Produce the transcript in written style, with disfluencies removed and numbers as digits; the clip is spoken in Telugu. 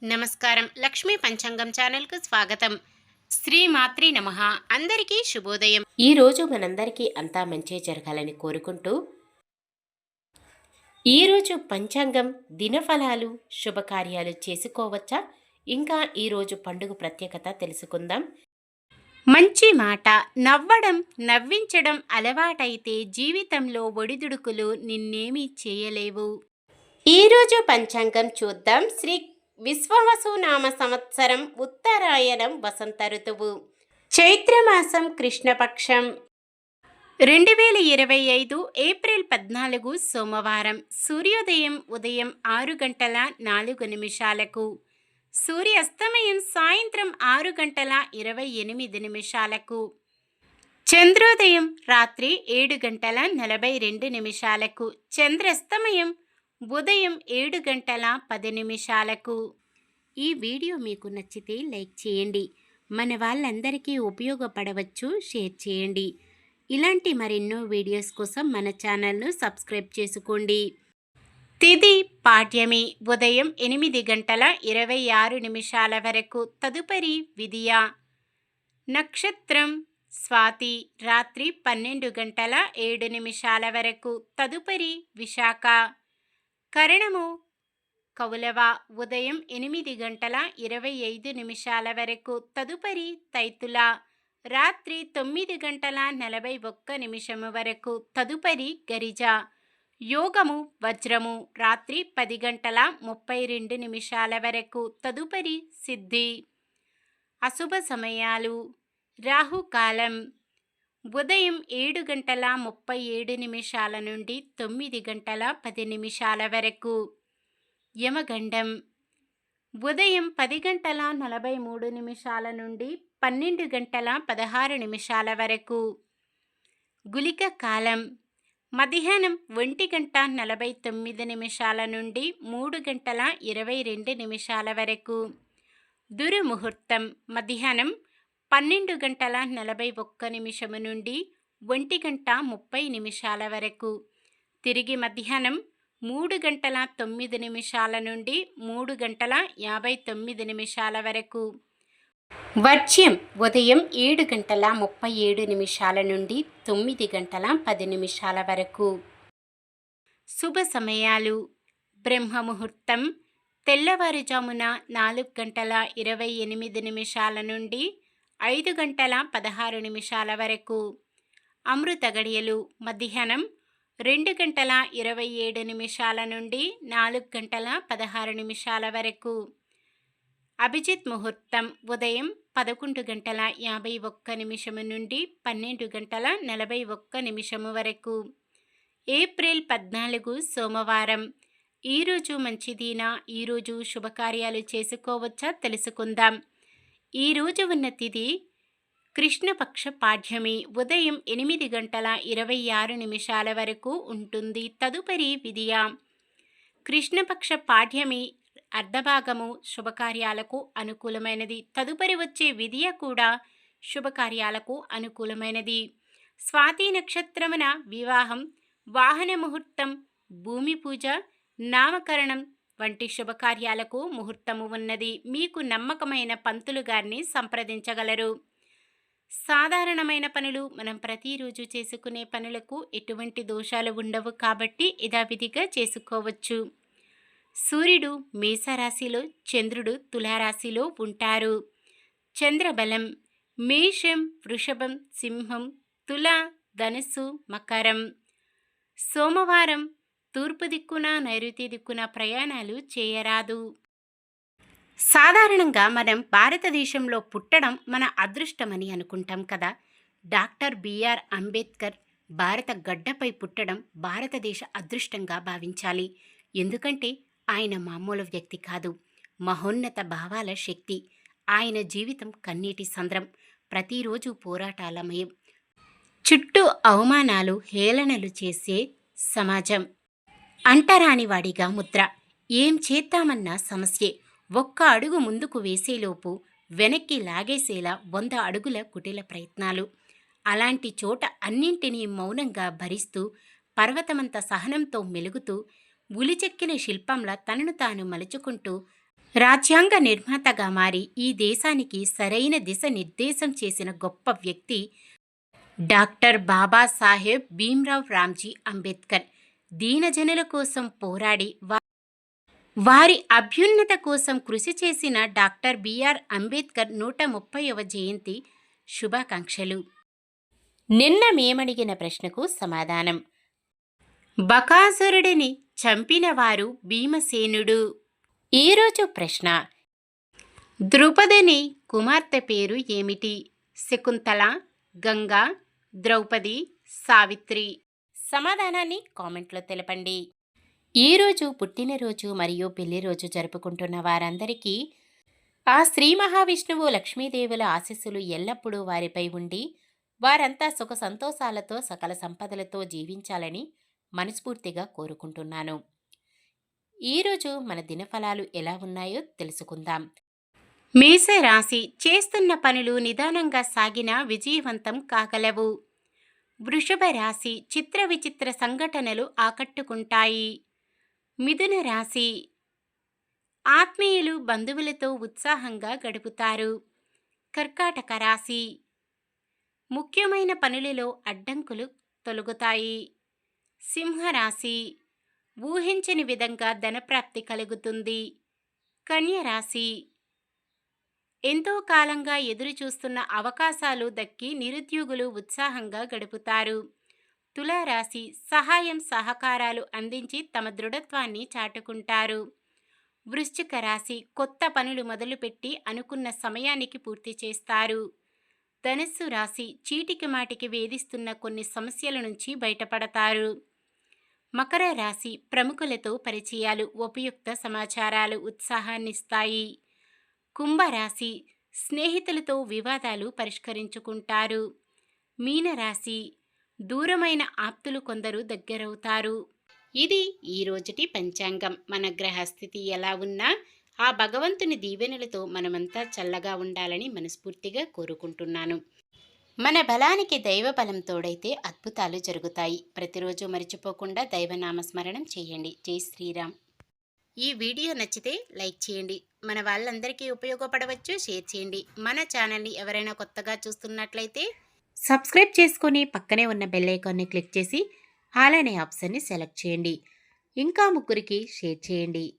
నమస్కారం. లక్ష్మీ పంచాంగం ఛానల్‌కు స్వాగతం. శ్రీ మాత్రే నమః. అందరికీ శుభోదయం. ఈ రోజు మనందరికీ అంతా మంచే జరగాలని కోరుకుంటూ ఈరోజు పంచాంగం దినఫలాలు శుభకార్యాలు చేసుకోవచ్చా? ఇంకా ఈరోజు పండుగ ప్రత్యేకత తెలుసుకుందాం. మంచి మాట. నవ్వడం, నవ్వించడం అలవాటైతే జీవితంలో ఒడిదుడుకులు నిన్నేమీ చేయలేవు. ఈరోజు పంచాంగం చూద్దాం. శ్రీ విశ్వావసు నామ సంవత్సరం ఉత్తరాయణం వసంత ఋతువు చైత్రమాసం కృష్ణపక్షం 2025 ఏప్రిల్ 14 సోమవారం. సూర్యోదయం ఉదయం 6:04 సూర్యాస్తమయం సాయంత్రం 6:28 చంద్రోదయం రాత్రి 7:42 చంద్రాస్తమయం ఉదయం 7:10 ఈ వీడియో మీకు నచ్చితే లైక్ చేయండి. మన వాళ్ళందరికీ ఉపయోగపడవచ్చు, షేర్ చేయండి. ఇలాంటి మరెన్నో వీడియోస్ కోసం మన ఛానల్ను సబ్స్క్రైబ్ చేసుకోండి. తిథి పాడ్యమి ఉదయం 8:26 వరకు. తదుపరి విదియ. నక్షత్రం స్వాతి రాత్రి 12:07 వరకు. తదుపరి విశాఖ. కరణము కౌలవ ఉదయం 8:25 వరకు. తదుపరి తైతుల రాత్రి 9:41 వరకు. తదుపరి గరిజ. యోగము వజ్రము రాత్రి 10:32 వరకు. తదుపరి సిద్ధి. అశుభ సమయాలు. రాహుకాలం ఉదయం 7:37 నుండి 9:10 వరకు. యమగండం ఉదయం 10:43 నుండి 12:16 వరకు. గుళిక కాలం మధ్యాహ్నం 1:49 నుండి 3:22 వరకు. దుర్ముహూర్తం మధ్యాహ్నం 12:41 నుండి 1:30 వరకు. తిరిగి మధ్యాహ్నం 3:09 నుండి 3:59 వరకు. వర్జ్యం ఉదయం 7:37 నుండి 9:10 వరకు. శుభ సమయాలు. బ్రహ్మముహూర్తం తెల్లవారుజామున 4:28 నుండి 5:16 వరకు. అమృత గడియలు మధ్యాహ్నం 2:27 నుండి 4:16 వరకు. అభిజిత్ ముహూర్తం ఉదయం 11:51 నుండి 12:41 వరకు. ఏప్రిల్ 14 సోమవారం. ఈరోజు మంచిదినా? ఈరోజు శుభకార్యాలు చేసుకోవచ్చా తెలుసుకుందాం. ఈరోజు ఉన్న తిథి కృష్ణపక్ష పాడ్యమి ఉదయం 8:26 వరకు ఉంటుంది. తదుపరి విదియ. కృష్ణపక్ష పాడ్యమి అర్ధభాగము శుభకార్యాలకు అనుకూలమైనది. తదుపరి వచ్చే విదియ కూడా శుభకార్యాలకు అనుకూలమైనది. స్వాతి నక్షత్రమున వివాహం, వాహన ముహూర్తం, భూమి పూజ, నామకరణం వంటి శుభకార్యాలకు ముహూర్తము ఉన్నది. మీకు నమ్మకమైన పంతులు గారిని సంప్రదించగలరు. సాధారణమైన పనులు మనం ప్రతిరోజు చేసుకునే పనులకు ఎటువంటి దోషాలు ఉండవు కాబట్టి యథావిధిగా చేసుకోవచ్చు. సూర్యుడు మేషరాశిలో, చంద్రుడు తులారాశిలో ఉంటారు. చంద్రబలం మేషం, వృషభం, సింహం, తుల, ధనుస్సు, మకరం. సోమవారం తూర్పు దిక్కున, నైరుతి దిక్కున ప్రయాణాలు చేయరాదు. సాధారణంగా మనం భారతదేశంలో పుట్టడం మన అదృష్టమని అనుకుంటాం కదా. డాక్టర్ బిఆర్ అంబేద్కర్ భారత గడ్డపై పుట్టడం భారతదేశ అదృష్టంగా భావించాలి. ఎందుకంటే ఆయన మామూలు వ్యక్తి కాదు, మహోన్నత భావాల శక్తి. ఆయన జీవితం కన్నీటి సంద్రం, ప్రతిరోజు పోరాటాలమయం, చుట్టూ అవమానాలు, హేళనలు చేసే సమాజం, అంటరానివాడిగా ముద్ర. ఏం చేద్దామన్నా సమస్యే. ఒక్క అడుగు ముందుకు వేసేలోపు వెనక్కి లాగేసేలా 100 అడుగుల కుటిల ప్రయత్నాలు. అలాంటి చోట అన్నింటినీ మౌనంగా భరిస్తూ, పర్వతమంత సహనంతో మెలుగుతూ, ఉలిచెక్కిన శిల్పంలా తనను తాను మలుచుకుంటూ రాజ్యాంగ నిర్మాతగా మారి ఈ దేశానికి సరైన దిశ నిర్దేశం చేసిన గొప్ప వ్యక్తి డాక్టర్ బాబాసాహెబ్ భీమ్రావ్ రామ్జీ అంబేద్కర్. దీనజనుల కోసం పోరాడి వారి అభ్యున్నత కోసం కృషి చేసిన డాక్టర్ బిఆర్ అంబేద్కర్ 130వ జయంతి శుభాకాంక్షలు. నిన్న మేమడిగిన ప్రశ్నకు సమాధానం. బకాసురుడిని చంపినవారు భీమసేనుడు. ఈరోజు ప్రశ్న. ద్రుపదుని కుమార్తె పేరు ఏమిటి? శకుంతల, గంగా, ద్రౌపది, సావిత్రి. సమాధానాన్ని కామెంట్లో తెలపండి. ఈరోజు పుట్టినరోజు మరియు పెళ్లి రోజు జరుపుకుంటున్న వారందరికీ ఆ శ్రీ మహావిష్ణువు లక్ష్మీదేవుల ఆశీస్సులు ఎల్లప్పుడూ వారిపై ఉండి వారంతా సుఖ సంతోషాలతో సకల సంపదలతో జీవించాలని మనస్ఫూర్తిగా కోరుకుంటున్నాను. ఈరోజు మన దినఫలాలు ఎలా ఉన్నాయో తెలుసుకుందాం. మేషరాశి. చేస్తున్న పనులు నిదానంగా సాగినా విజయవంతం కాగలవు. వృషభ రాశి. చిత్ర విచిత్ర సంఘటనలు ఆకట్టుకుంటాయి. మిథున రాశి. ఆత్మీయులు బంధువులతో ఉత్సాహంగా గడుపుతారు. కర్కాటక రాశి. ముఖ్యమైన పనులలో అడ్డంకులు తొలగుతాయి. సింహరాశి. ఊహించని విధంగా ధనప్రాప్తి కలుగుతుంది. కన్య రాశి. ఎంతో కాలంగా ఎదురు చూస్తున్న అవకాశాలు దక్కి నిరుద్యోగులు ఉత్సాహంగా గడుపుతారు. తులారాశి. సహాయం సహకారాలు అందించి తమ దృఢత్వాన్ని చాటుకుంటారు. వృశ్చిక రాశి. కొత్త పనులు మొదలుపెట్టి అనుకున్న సమయానికి పూర్తి చేస్తారు. ధనుస్సు రాశి. చీటికి మాటికి వేధిస్తున్న కొన్ని సమస్యల నుంచి బయటపడతారు. మకర రాశి. ప్రముఖులతో పరిచయాలు, ఉపయుక్త సమాచారాలు ఉత్సాహాన్నిస్తాయి. కుంభరాశి. స్నేహితులతో వివాదాలు పరిష్కరించుకుంటారు. మీనరాశి. దూరమైన ఆప్తులు కొందరు దగ్గరవుతారు. ఇది ఈరోజుటి పంచాంగం. మన గ్రహస్థితి ఎలా ఉన్నా ఆ భగవంతుని దీవెనలతో మనమంతా చల్లగా ఉండాలని మనస్ఫూర్తిగా కోరుకుంటున్నాను. మన బలానికి దైవ బలం తోడైతే అద్భుతాలు జరుగుతాయి. ప్రతిరోజు మర్చిపోకుండా దైవనామస్మరణం చేయండి. జై శ్రీరామ్. ఈ వీడియో నచ్చితే లైక్ చేయండి. మన వాళ్ళందరికీ ఉపయోగపడవచ్చు, షేర్ చేయండి. మన ఛానల్ని ఎవరైనా కొత్తగా చూస్తున్నట్లయితే సబ్స్క్రైబ్ చేసుకొని పక్కనే ఉన్న బెల్ ఐకాన్ని క్లిక్ చేసి ఆల్ అనే ఆప్షన్ని సెలెక్ట్ చేయండి. ఇంకా ముగ్గురికి షేర్ చేయండి.